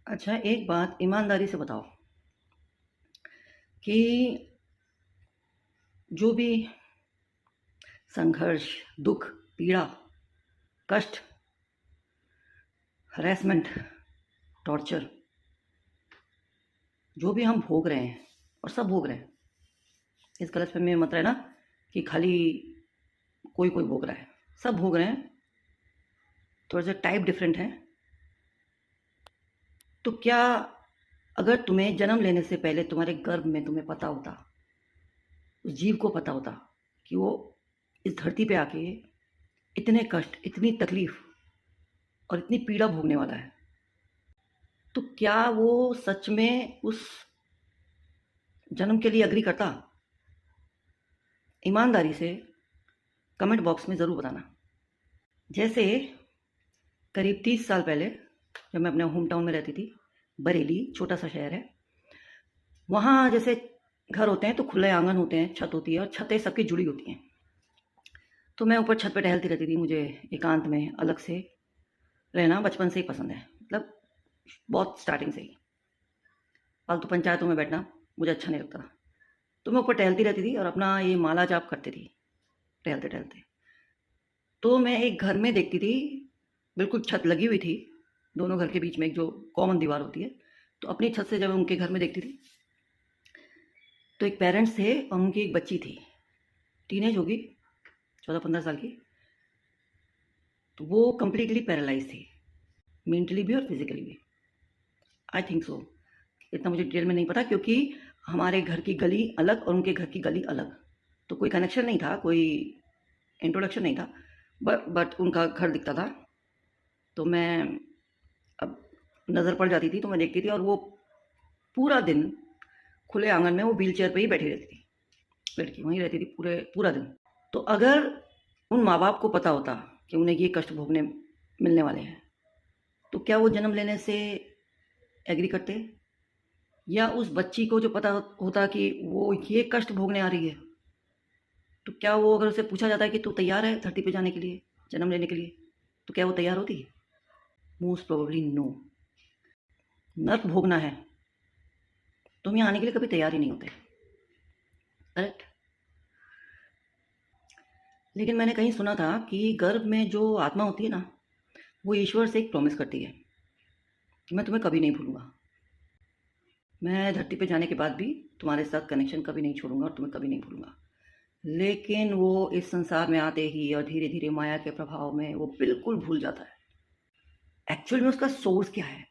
अच्छा, एक बात ईमानदारी से बताओ कि जो भी संघर्ष, दुख, पीड़ा, कष्ट, हरेसमेंट, टॉर्चर जो भी हम भोग रहे हैं और सब भोग रहे हैं, इस गलतफ़हमी में मत रहना कि खाली कोई भोग रहा है। सब भोग रहे हैं, थोड़ा-सा टाइप डिफरेंट है। तो क्या अगर तुम्हें जन्म लेने से पहले तुम्हारे गर्भ में तुम्हें पता होता, उस जीव को पता होता कि वो इस धरती पे आके इतने कष्ट, इतनी तकलीफ़ और इतनी पीड़ा भोगने वाला है, तो क्या वो सच में उस जन्म के लिए एग्री करता? ईमानदारी से कमेंट बॉक्स में ज़रूर बताना। जैसे करीब 30 साल पहले जब मैं अपने होम टाउन में रहती थी, बरेली छोटा सा शहर है, वहाँ जैसे घर होते हैं तो खुले आंगन होते हैं, छत होती है और छतें सबकी जुड़ी होती हैं। तो मैं ऊपर छत पे टहलती रहती थी। मुझे एकांत में अलग से रहना बचपन से ही पसंद है, मतलब बहुत स्टार्टिंग से ही। फालतू पंचायतों में बैठना मुझे अच्छा नहीं लगता। तो मैं ऊपर टहलती रहती थी और अपना ये माला जाप करती थी टहलते टहलते। तो मैं एक घर में देखती थी, बिल्कुल छत लगी हुई थी, दोनों घर के बीच में एक जो कॉमन दीवार होती है। तो अपनी छत से जब मैं उनके घर में देखती थी, तो एक पेरेंट्स थे और उनकी एक बच्ची थी, टीनेज होगी, 14-15 साल की। तो वो कंप्लीटली पैरालाइज थी, मेंटली भी और फिजिकली भी। आई थिंक सो, इतना मुझे डिटेल में नहीं पता, क्योंकि हमारे घर की गली अलग और उनके घर की गली अलग, तो कोई कनेक्शन नहीं था, कोई इंट्रोडक्शन नहीं था, बट उनका घर दिखता था। तो मैं अब नज़र पड़ जाती थी तो मैं देखती थी, और वो पूरा दिन खुले आंगन में वो व्हील चेयर पर ही बैठी रहती थी, लड़की वहीं रहती थी पूरा दिन। तो अगर उन माँ बाप को पता होता कि उन्हें ये कष्ट भोगने मिलने वाले हैं, तो क्या वो जन्म लेने से एग्री करते? या उस बच्ची को जो पता होता कि वो ये कष्ट भोगने आ रही है, तो क्या वो, अगर उसे पूछा जाता है कि तू तैयार है धरती पे जाने के लिए, जन्म लेने के लिए, तो क्या वो तैयार होती? Most probably no. नर्क भोगना है, तुम यहाँ आने के लिए कभी तैयार ही नहीं होते, करेक्ट? लेकिन मैंने कहीं सुना था कि गर्भ में जो आत्मा होती है ना, वो ईश्वर से एक प्रॉमिस करती है कि मैं तुम्हें कभी नहीं भूलूंगा, मैं धरती पे जाने के बाद भी तुम्हारे साथ कनेक्शन कभी नहीं छोड़ूंगा और तुम्हें कभी नहीं भूलूंगा। लेकिन वो इस संसार में आते ही और धीरे धीरे माया के प्रभाव में वो बिल्कुल भूल जाता है एक्चुअल में उसका सोर्स क्या है।